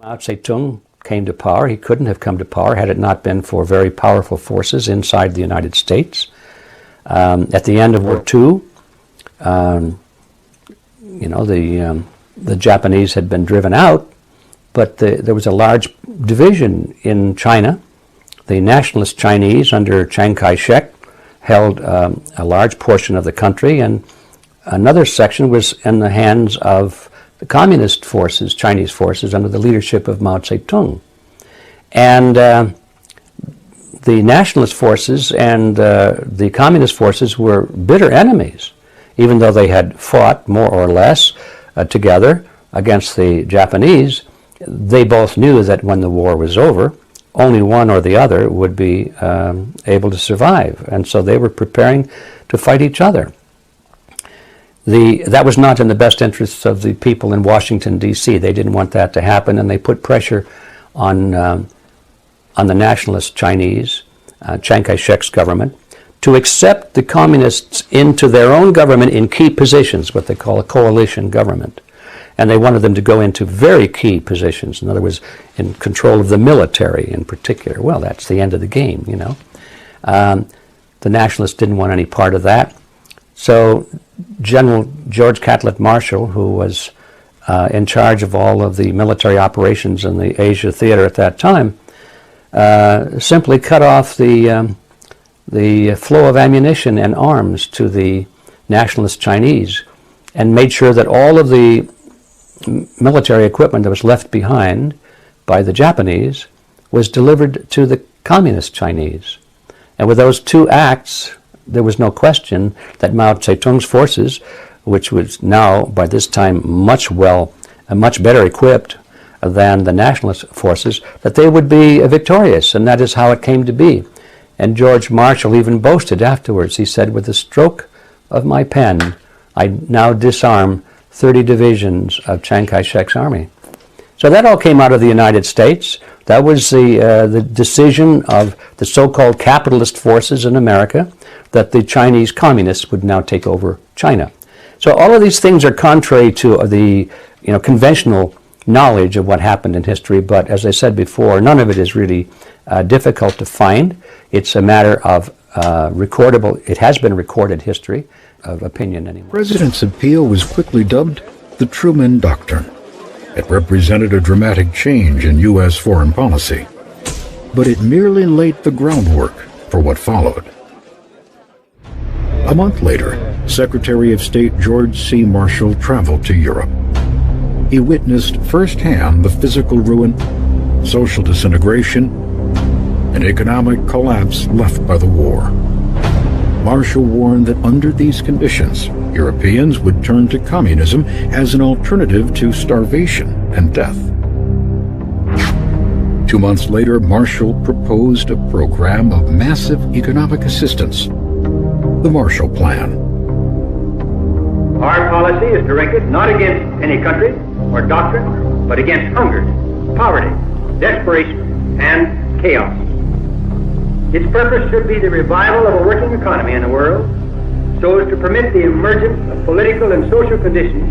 Mao Zedong came to power. He couldn't have come to power had it not been for very powerful forces inside the United States. At the end of World War II, the Japanese had been driven out, but there was a large division in China. The nationalist Chinese under Chiang Kai-shek held a large portion of the country, and another section was in the hands of the communist forces, Chinese forces, under the leadership of Mao Zedong. And the nationalist forces and the communist forces were bitter enemies, even though they had fought more or less together against the Japanese. They both knew that when the war was over, only one or the other would be able to survive, and so they were preparing to fight each other. That was not in the best interests of the people in Washington, D.C. They didn't want that to happen, and they put pressure on the nationalist Chinese, Chiang Kai-shek's government, to accept the communists into their own government in key positions, what they call a coalition government. And they wanted them to go into very key positions, in other words, in control of the military in particular. Well, that's the end of the game, you know. The nationalists didn't want any part of that. So General George Catlett Marshall, who was in charge of all of the military operations in the Asia theater at that time, simply cut off the flow of ammunition and arms to the nationalist Chinese and made sure that all of the military equipment that was left behind by the Japanese was delivered to the communist Chinese. And with those two acts, there was no question that Mao Zedong's forces, which was now by this time much better equipped than the nationalist forces, that they would be victorious, and that is how it came to be. And George Marshall even boasted afterwards. He said, "With the stroke of my pen, I now disarm 30 divisions of Chiang Kai-shek's army." So that all came out of the United States. That was the decision of the so-called capitalist forces in America, that the Chinese communists would now take over China. So all of these things are contrary to the conventional knowledge of what happened in history, but as I said before, none of it is really difficult to find. It's a matter of it has been recorded history of opinion anyway. The President's appeal was quickly dubbed the Truman Doctrine. It represented a dramatic change in U.S. foreign policy, but it merely laid the groundwork for what followed. A month later, Secretary of State George C. Marshall traveled to Europe. He witnessed firsthand the physical ruin, social disintegration, and economic collapse left by the war. Marshall warned that under these conditions, Europeans would turn to communism as an alternative to starvation and death. 2 months later, Marshall proposed a program of massive economic assistance, the Marshall Plan. Our policy is directed not against any country or doctrine, but against hunger, poverty, desperation, and chaos. Its purpose should be the revival of a working economy in the world so as to permit the emergence of political and social conditions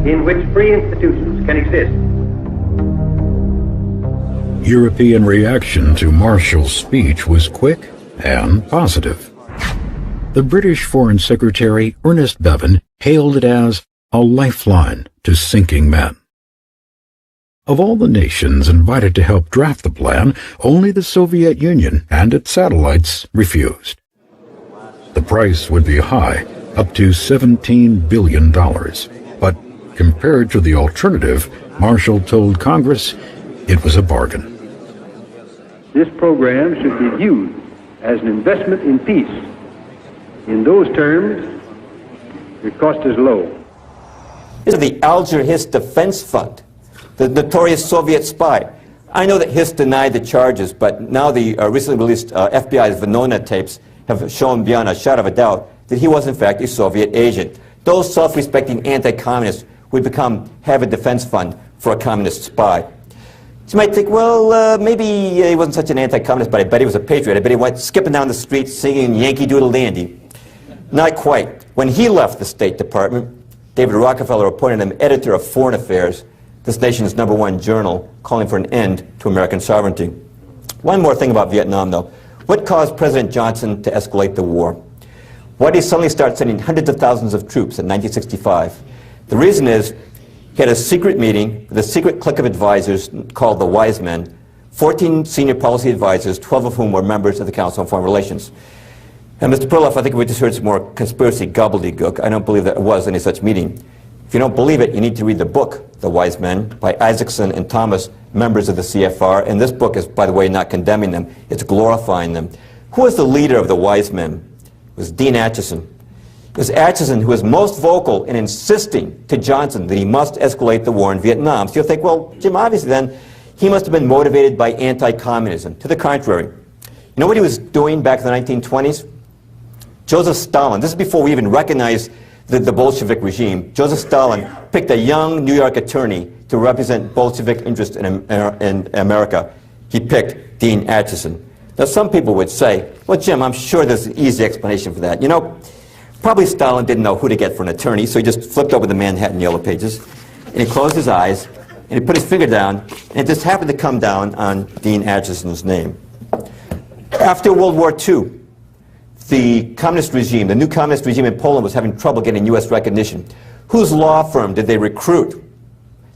in which free institutions can exist. European reaction to Marshall's speech was quick and positive. The British Foreign Secretary Ernest Bevin hailed it as a lifeline to sinking men. Of all the nations invited to help draft the plan, only the Soviet Union and its satellites refused. The price would be high, up to $17 billion. But compared to the alternative, Marshall told Congress it was a bargain. This program should be viewed as an investment in peace. In those terms, the cost is low. This is the Alger Hiss Defense Fund, the notorious Soviet spy. I know that Hiss denied the charges, but now the recently released FBI's Venona tapes have shown beyond a shadow of a doubt that he was in fact a Soviet agent. Those self-respecting anti-communists would have a defense fund for a communist spy. So you might think, well, maybe he wasn't such an anti-communist, but I bet he was a patriot. I bet he went skipping down the street singing Yankee Doodle Dandy. Not quite. When he left the State Department, David Rockefeller appointed him editor of Foreign Affairs, this nation's #1 journal, calling for an end to American sovereignty. One more thing about Vietnam, though. What caused President Johnson to escalate the war? Why did he suddenly start sending hundreds of thousands of troops in 1965? The reason is he had a secret meeting with a secret clique of advisors called the Wise Men, 14 senior policy advisors, 12 of whom were members of the Council on Foreign Relations. And Mr. Perloff, I think we just heard some more conspiracy gobbledygook. I don't believe there was any such meeting. If you don't believe it, you need to read the book, The Wise Men, by Isaacson and Thomas, members of the CFR. And this book is, by the way, not condemning them. It's glorifying them. Who was the leader of the Wise Men? It was Dean Acheson. It was Acheson who was most vocal in insisting to Johnson that he must escalate the war in Vietnam. So you'll think, well, Jim, obviously then, he must have been motivated by anti-communism. To the contrary. You know what he was doing back in the 1920s? Joseph Stalin, this is before we even recognized the Bolshevik regime. Joseph Stalin picked a young New York attorney to represent Bolshevik interests in America. He picked Dean Acheson. Now some people would say, well, Jim, I'm sure there's an easy explanation for that. You know, probably Stalin didn't know who to get for an attorney, so he just flipped over the Manhattan Yellow Pages, and he closed his eyes, and he put his finger down, and it just happened to come down on Dean Acheson's name. After World War II, the communist regime, the new communist regime in Poland was having trouble getting U.S. recognition. Whose law firm did they recruit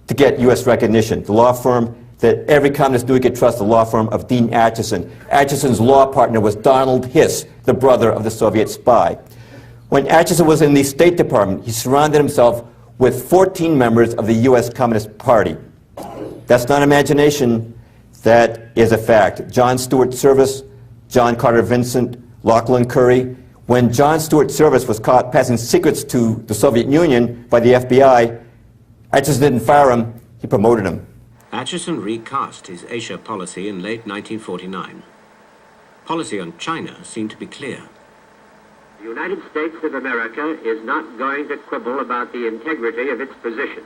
to get U.S. recognition? The law firm that every communist knew he could trust, the law firm of Dean Acheson. Acheson's law partner was Donald Hiss, the brother of the Soviet spy. When Acheson was in the State Department, he surrounded himself with 14 members of the U.S. Communist Party. That's not imagination, that is a fact. John Stuart Service, John Carter Vincent, Lachlan Curry. When John Stuart Service was caught passing secrets to the Soviet Union by the FBI, Acheson didn't fire him, he promoted him. Acheson recast his Asia policy in late 1949. Policy on China seemed to be clear. The United States of America is not going to quibble about the integrity of its position.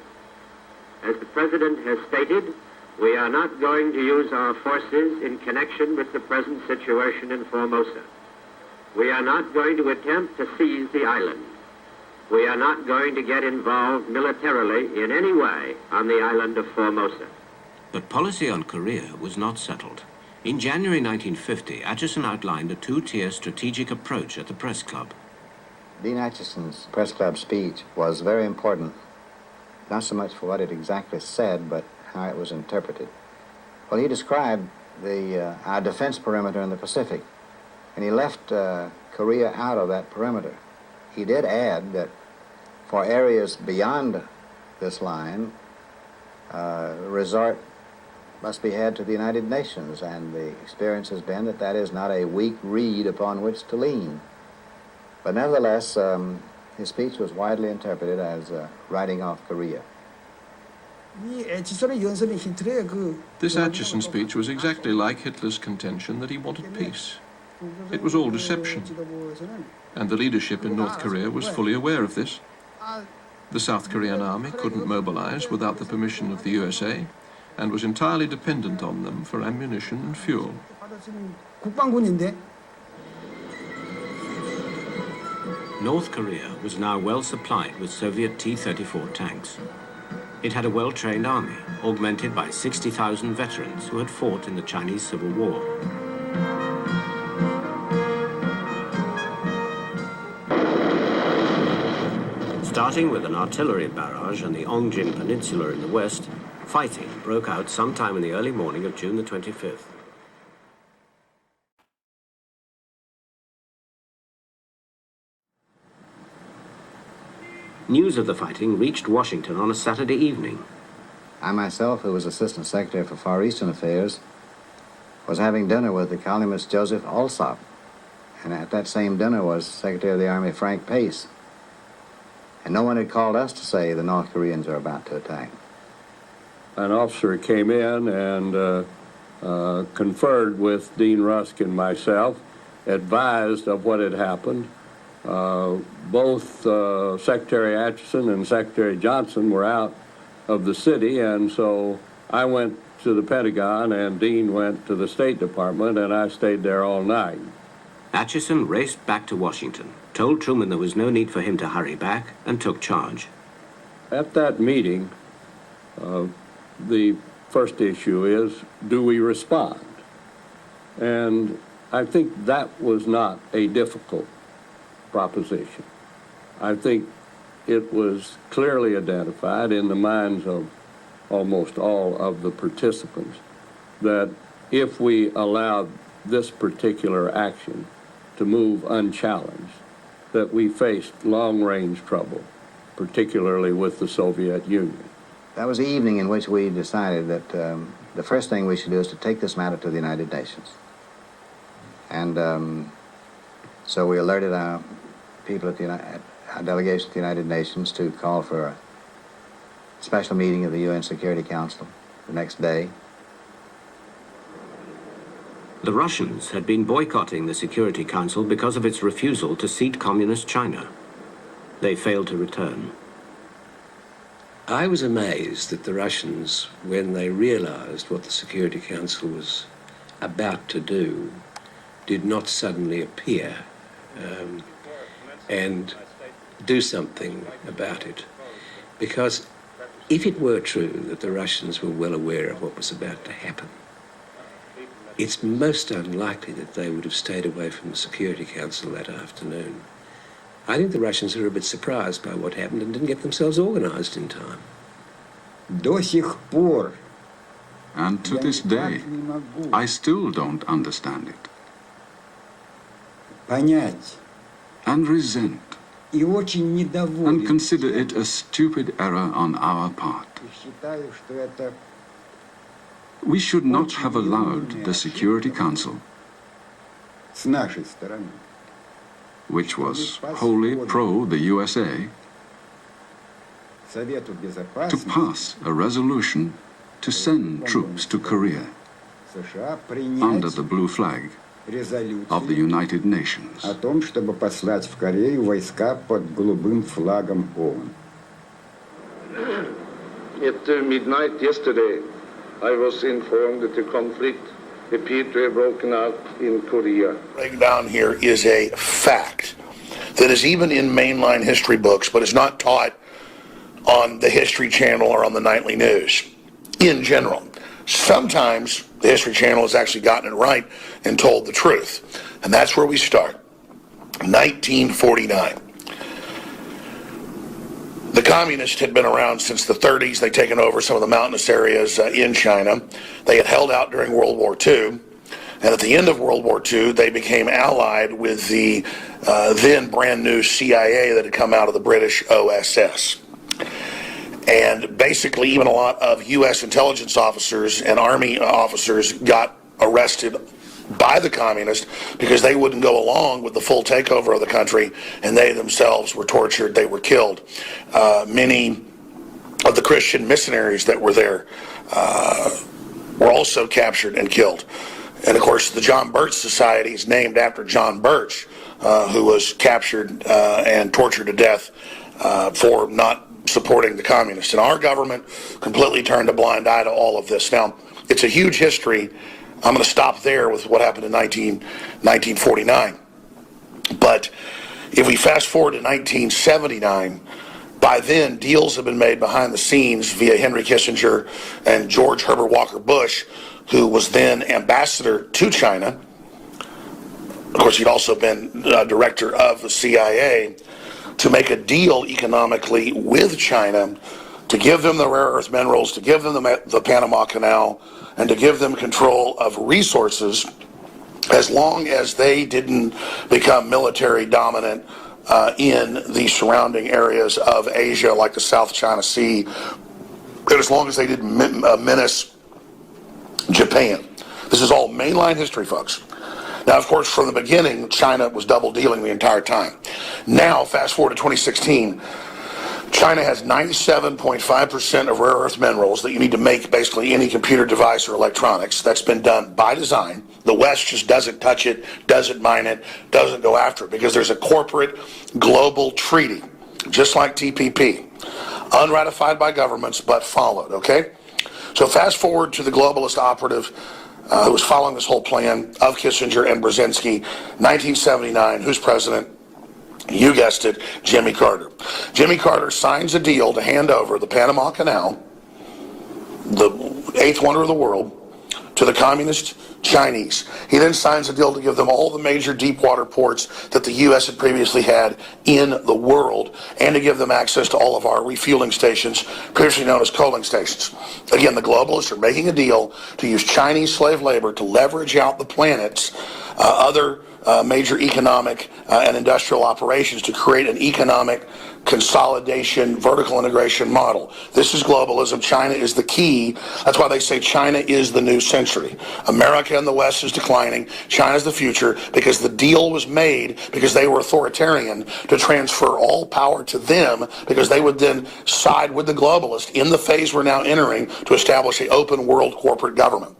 As the President has stated, we are not going to use our forces in connection with the present situation in Formosa. We are not going to attempt to seize the island. We are not going to get involved militarily in any way on the island of Formosa. But policy on Korea was not settled. In January 1950, Acheson outlined a two-tier strategic approach at the press club. Dean Acheson's press club speech was very important, not so much for what it exactly said, but how it was interpreted. Well, he described our defense perimeter in the Pacific, and he left Korea out of that perimeter. He did add that for areas beyond this line, resort must be had to the United Nations, and the experience has been that that is not a weak reed upon which to lean. But nevertheless, his speech was widely interpreted as writing off Korea. This Acheson speech was exactly like Hitler's contention that he wanted peace. It was all deception, and the leadership in North Korea was fully aware of this. The South Korean army couldn't mobilize without the permission of the USA, and was entirely dependent on them for ammunition and fuel. North Korea was now well supplied with Soviet T-34 tanks. It had a well-trained army, augmented by 60,000 veterans who had fought in the Chinese Civil War. Starting with an artillery barrage on the Ongjin Peninsula in the west, fighting broke out sometime in the early morning of June the 25th. News of the fighting reached Washington on a Saturday evening. I myself, who was Assistant Secretary for Far Eastern Affairs, was having dinner with the columnist Joseph Alsop, and at that same dinner was Secretary of the Army Frank Pace. And no one had called us to say the North Koreans are about to attack. An officer came in and conferred with Dean Rusk and myself, advised of what had happened. Both Secretary Acheson and Secretary Johnson were out of the city, and so I went to the Pentagon and Dean went to the State Department, and I stayed there all night. Acheson raced back to Washington, told Truman there was no need for him to hurry back, and took charge. At that meeting, the first issue is, do we respond? And I think that was not a difficult proposition. I think it was clearly identified in the minds of almost all of the participants that if we allowed this particular action to move unchallenged, that we faced long-range trouble, particularly with the Soviet Union. That was the evening in which we decided that the first thing we should do is to take this matter to the United Nations. And so we alerted our people at our delegation at the United Nations to call for a special meeting of the UN Security Council the next day. The Russians had been boycotting the Security Council because of its refusal to seat Communist China. They failed to return. I was amazed that the Russians, when they realized what the Security Council was about to do, did not suddenly appear and do something about it. Because if it were true that the Russians were well aware of what was about to happen, it's most unlikely that they would have stayed away from the Security Council that afternoon. I think the Russians were a bit surprised by what happened and didn't get themselves organized in time. And to this day, I still don't understand it. And resent. And consider it a stupid error on our part. We should not have allowed the Security Council, which was wholly pro the USA, to pass a resolution to send troops to Korea under the blue flag of the United Nations. О том, чтобы послать в Корею войска под голубым флагом ООН. At midnight yesterday, I was informed that the conflict appeared to have broken out in Korea. Break down here is a fact that is even in mainline history books, but is not taught on the History Channel or on the nightly news in general. Sometimes the History Channel has actually gotten it right and told the truth. And that's where we start. 1949. The communists had been around since the 30s. They'd taken over some of the mountainous areas in China. They had held out during World War II. And at the end of World War II, they became allied with the then brand new CIA that had come out of the British OSS. And basically, even a lot of U.S. intelligence officers and Army officers got arrested by the communists because they wouldn't go along with the full takeover of the country, and they themselves were tortured, they were killed. Many of the Christian missionaries that were there were also captured and killed. And of course, the John Birch Society is named after John Birch, who was captured and tortured to death for not supporting the communists. And our government completely turned a blind eye to all of this. Now, it's a huge history. I'm going to stop there with what happened in 1949. But if we fast forward to 1979, by then deals have been made behind the scenes via Henry Kissinger and George Herbert Walker Bush, who was then ambassador to China. Of course, he'd also been director of the CIA, to make a deal economically with China to give them the rare earth minerals, to give them the Panama Canal, and to give them control of resources as long as they didn't become military dominant in the surrounding areas of Asia, like the South China Sea, and as long as they didn't menace Japan. This is all mainline history, folks. Now, of course, from the beginning, China was double dealing the entire time. Now, fast forward to 2016, China has 97.5% of rare earth minerals that you need to make basically any computer device or electronics. That's been done by design. The West just doesn't touch it, doesn't mine it, doesn't go after it, because there's a corporate global treaty, just like TPP, unratified by governments but followed, okay? So fast forward to the globalist operative who was following this whole plan of Kissinger and Brzezinski, 1979, who's president? You guessed it, Jimmy Carter. Jimmy Carter signs a deal to hand over the Panama Canal, the eighth wonder of the world, to the communist Chinese. He then signs a deal to give them all the major deep water ports that the U.S. had previously had in the world, and to give them access to all of our refueling stations, previously known as coaling stations. Again, the globalists are making a deal to use Chinese slave labor to leverage out the planet's other major economic and industrial operations to create an economic consolidation, vertical integration model. This is globalism. China is the key. That's why they say China is the new century. America and the West is declining. China's the future, because the deal was made because they were authoritarian to transfer all power to them, because they would then side with the globalists in the phase we're now entering to establish an open world corporate government.